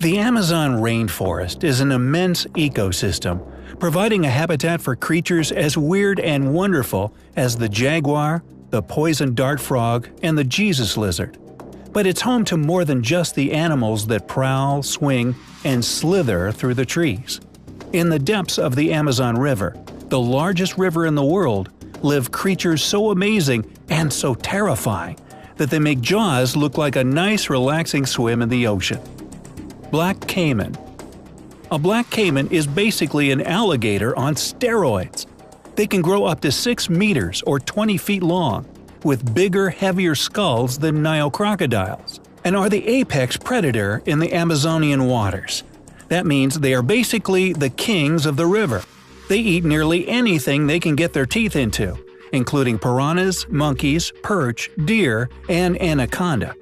The Amazon rainforest is an immense ecosystem, providing a habitat for creatures as weird and wonderful as the jaguar, the poison dart frog, and the Jesus lizard. But it's home to more than just the animals that prowl, swing, and slither through the trees. In the depths of the Amazon River, the largest river in the world, live creatures so amazing and so terrifying that they make Jaws look like a nice relaxing swim in the ocean. Black caiman. A black caiman is basically an alligator on steroids. They can grow up to 6 meters or 20 feet long, with bigger, heavier skulls than Nile crocodiles, and are the apex predator in the Amazonian waters. That means they are basically the kings of the river. They eat nearly anything they can get their teeth into, including piranhas, monkeys, perch, deer, and anaconda.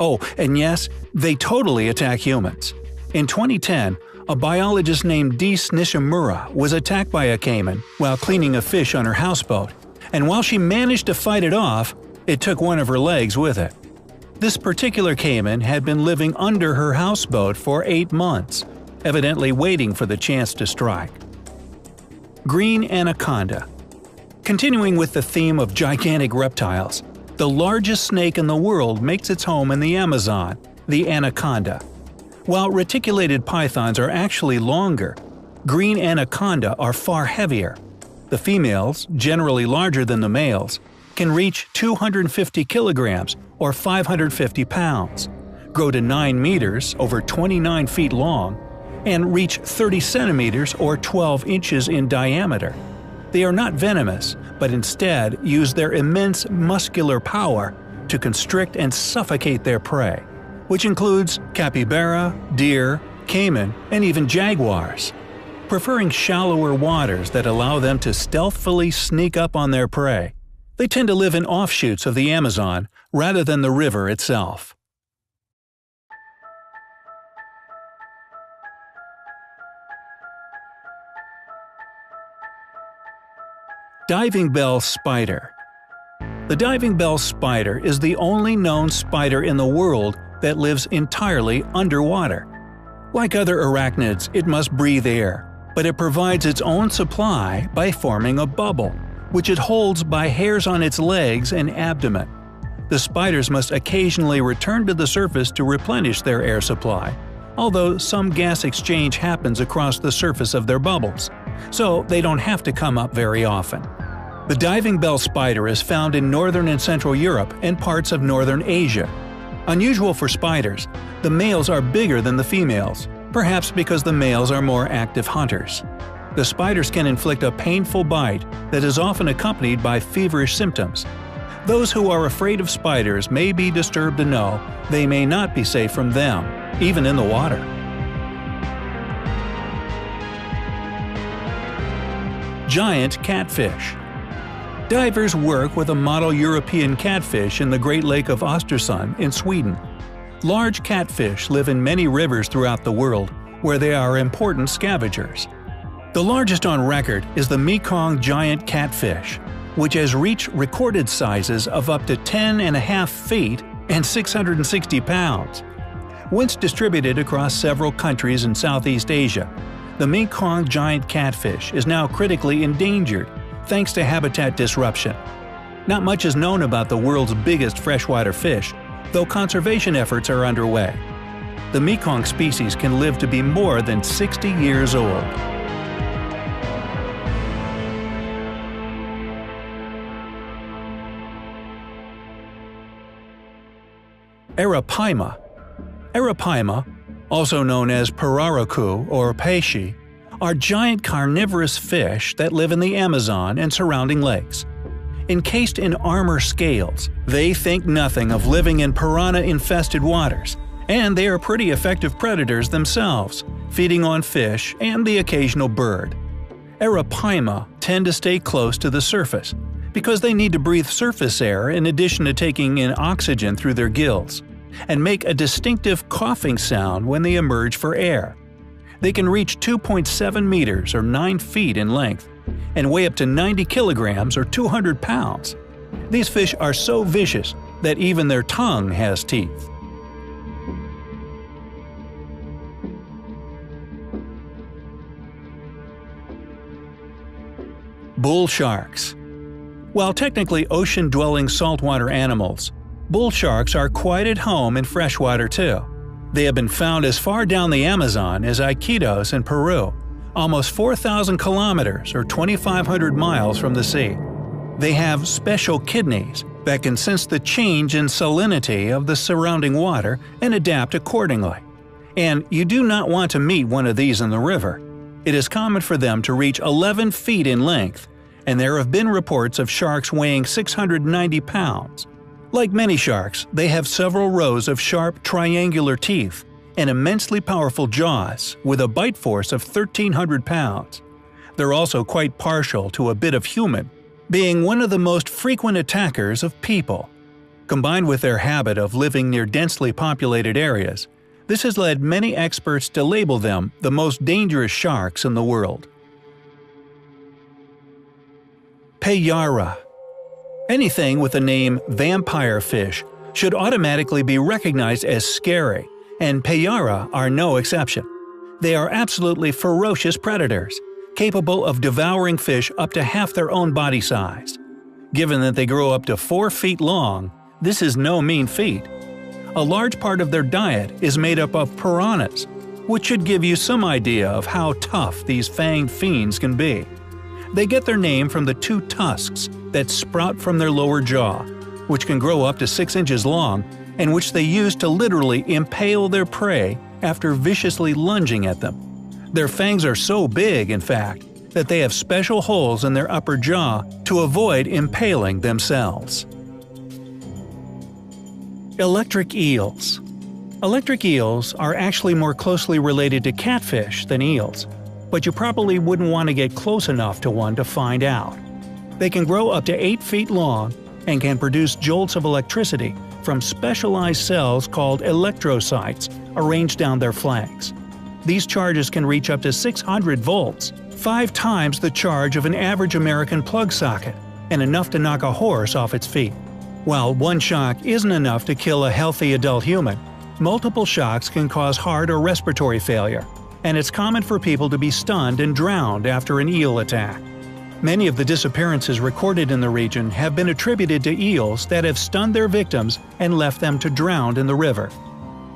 Oh, and yes, they totally attack humans. In 2010, a biologist named Dees Nishimura was attacked by a caiman while cleaning a fish on her houseboat, and while she managed to fight it off, it took one of her legs with it. This particular caiman had been living under her houseboat for 8 months, evidently waiting for the chance to strike. Green anaconda. Continuing with the theme of gigantic reptiles, the largest snake in the world makes its home in the Amazon, the anaconda. While reticulated pythons are actually longer, green anaconda are far heavier. The females, generally larger than the males, can reach 250 kilograms or 550 pounds, grow to 9 meters over 29 feet long, and reach 30 centimeters or 12 inches in diameter. They are not venomous, but instead use their immense muscular power to constrict and suffocate their prey, which includes capybara, deer, caiman, and even jaguars. Preferring shallower waters that allow them to stealthily sneak up on their prey, they tend to live in offshoots of the Amazon rather than the river itself. Diving bell spider. The diving bell spider is the only known spider in the world that lives entirely underwater. Like other arachnids, it must breathe air, but it provides its own supply by forming a bubble, which it holds by hairs on its legs and abdomen. The spiders must occasionally return to the surface to replenish their air supply, although some gas exchange happens across the surface of their bubbles, so they don't have to come up very often. The diving bell spider is found in northern and central Europe and parts of northern Asia. Unusual for spiders, the males are bigger than the females, perhaps because the males are more active hunters. The spiders can inflict a painful bite that is often accompanied by feverish symptoms. Those who are afraid of spiders may be disturbed to know they may not be safe from them, even in the water. Giant catfish. Divers work with a model European catfish in the Great Lake of Östersund in Sweden. Large catfish live in many rivers throughout the world, where they are important scavengers. The largest on record is the Mekong giant catfish, which has reached recorded sizes of up to 10.5 feet and 660 pounds. Once distributed across several countries in Southeast Asia, the Mekong giant catfish is now critically endangered thanks to habitat disruption. Not much is known about the world's biggest freshwater fish, though conservation efforts are underway. The Mekong species can live to be more than 60 years old. Arapaima. Arapaima, also known as pararaku or peixe, are giant carnivorous fish that live in the Amazon and surrounding lakes. Encased in armor scales, they think nothing of living in piranha-infested waters, and they are pretty effective predators themselves, feeding on fish and the occasional bird. Arapaima tend to stay close to the surface, because they need to breathe surface air in addition to taking in oxygen through their gills, and make a distinctive coughing sound when they emerge for air. They can reach 2.7 meters or 9 feet in length, and weigh up to 90 kilograms or 200 pounds. These fish are so vicious that even their tongue has teeth. Bull sharks. While technically ocean-dwelling saltwater animals, bull sharks are quite at home in freshwater too. They have been found as far down the Amazon as Iquitos in Peru, almost 4,000 kilometers or 2,500 miles from the sea. They have special kidneys that can sense the change in salinity of the surrounding water and adapt accordingly. And you do not want to meet one of these in the river. It is common for them to reach 11 feet in length, and there have been reports of sharks weighing 690 pounds. Like many sharks, they have several rows of sharp triangular teeth and immensely powerful jaws with a bite force of 1,300 pounds. They're also quite partial to a bit of human, being one of the most frequent attackers of people. Combined with their habit of living near densely populated areas, this has led many experts to label them the most dangerous sharks in the world. Payara. Anything with the name vampire fish should automatically be recognized as scary, and payara are no exception. They are absolutely ferocious predators, capable of devouring fish up to half their own body size. Given that they grow up to 4 feet long, this is no mean feat. A large part of their diet is made up of piranhas, which should give you some idea of how tough these fanged fiends can be. They get their name from the 2 tusks that sprout from their lower jaw, which can grow up to 6 inches long and which they use to literally impale their prey after viciously lunging at them. Their fangs are so big, in fact, that they have special holes in their upper jaw to avoid impaling themselves. Electric eels. Electric eels are actually more closely related to catfish than eels, but you probably wouldn't want to get close enough to one to find out. They can grow up to 8 feet long and can produce jolts of electricity from specialized cells called electrocytes arranged down their flanks. These charges can reach up to 600 volts, 5 times the charge of an average American plug socket, and enough to knock a horse off its feet. While one shock isn't enough to kill a healthy adult human, multiple shocks can cause heart or respiratory failure, and it's common for people to be stunned and drowned after an eel attack. Many of the disappearances recorded in the region have been attributed to eels that have stunned their victims and left them to drown in the river.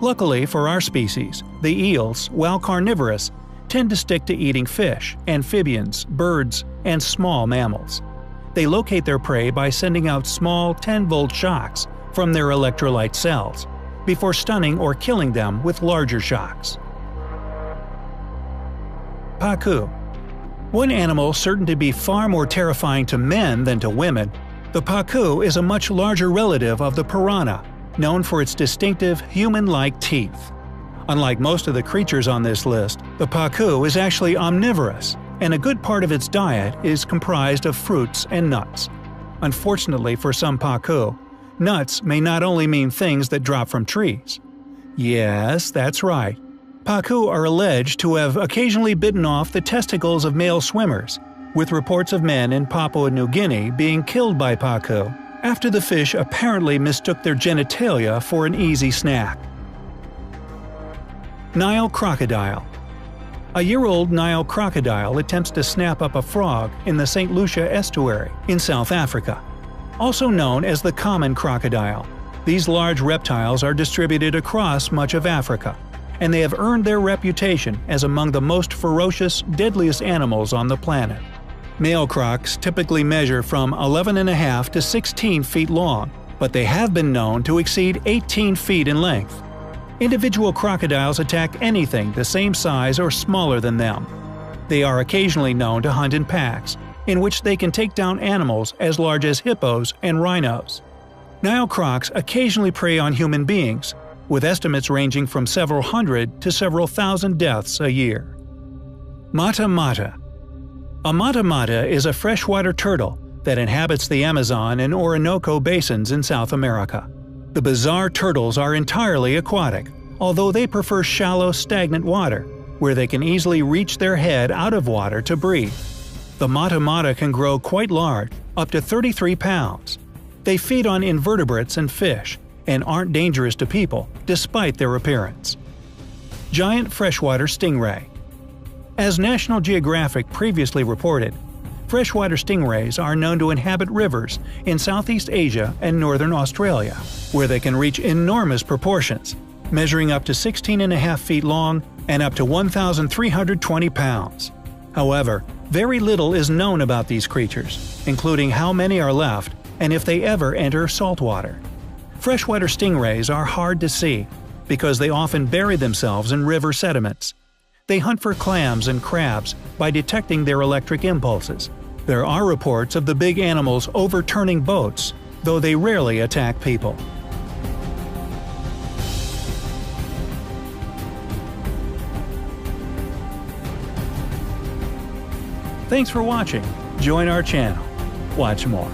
Luckily for our species, the eels, while carnivorous, tend to stick to eating fish, amphibians, birds, and small mammals. They locate their prey by sending out small 10-volt shocks from their electrolyte cells, before stunning or killing them with larger shocks. Pacu. One animal certain to be far more terrifying to men than to women, the pacu is a much larger relative of the piranha, known for its distinctive human-like teeth. Unlike most of the creatures on this list, the pacu is actually omnivorous, and a good part of its diet is comprised of fruits and nuts. Unfortunately for some pacu, nuts may not only mean things that drop from trees. Yes, that's right. Pacu are alleged to have occasionally bitten off the testicles of male swimmers, with reports of men in Papua New Guinea being killed by pacu after the fish apparently mistook their genitalia for an easy snack. Nile crocodile. A year-old Nile crocodile attempts to snap up a frog in the St. Lucia estuary in South Africa. Also known as the common crocodile, these large reptiles are distributed across much of Africa, and they have earned their reputation as among the most ferocious, deadliest animals on the planet. Male crocs typically measure from 11.5 to 16 feet long, but they have been known to exceed 18 feet in length. Individual crocodiles attack anything the same size or smaller than them. They are occasionally known to hunt in packs, in which they can take down animals as large as hippos and rhinos. Nile crocs occasionally prey on human beings, with estimates ranging from several hundred to several thousand deaths a year. Mata mata. A mata mata is a freshwater turtle that inhabits the Amazon and Orinoco basins in South America. The bizarre turtles are entirely aquatic, although they prefer shallow, stagnant water, where they can easily reach their head out of water to breathe. The mata mata can grow quite large, up to 33 pounds. They feed on invertebrates and fish, and aren't dangerous to people, despite their appearance. Giant freshwater stingray. As National Geographic previously reported, Freshwater stingrays are known to inhabit rivers in Southeast Asia and northern Australia, where they can reach enormous proportions, measuring up to 16.5 feet long and up to 1,320 pounds. However, very little is known about these creatures, including how many are left and if they ever enter saltwater. Freshwater stingrays are hard to see because they often bury themselves in river sediments. They hunt for clams and crabs by detecting their electric impulses. There are reports of the big animals overturning boats, though they rarely attack people. Thanks for watching. Join our channel. Watch more.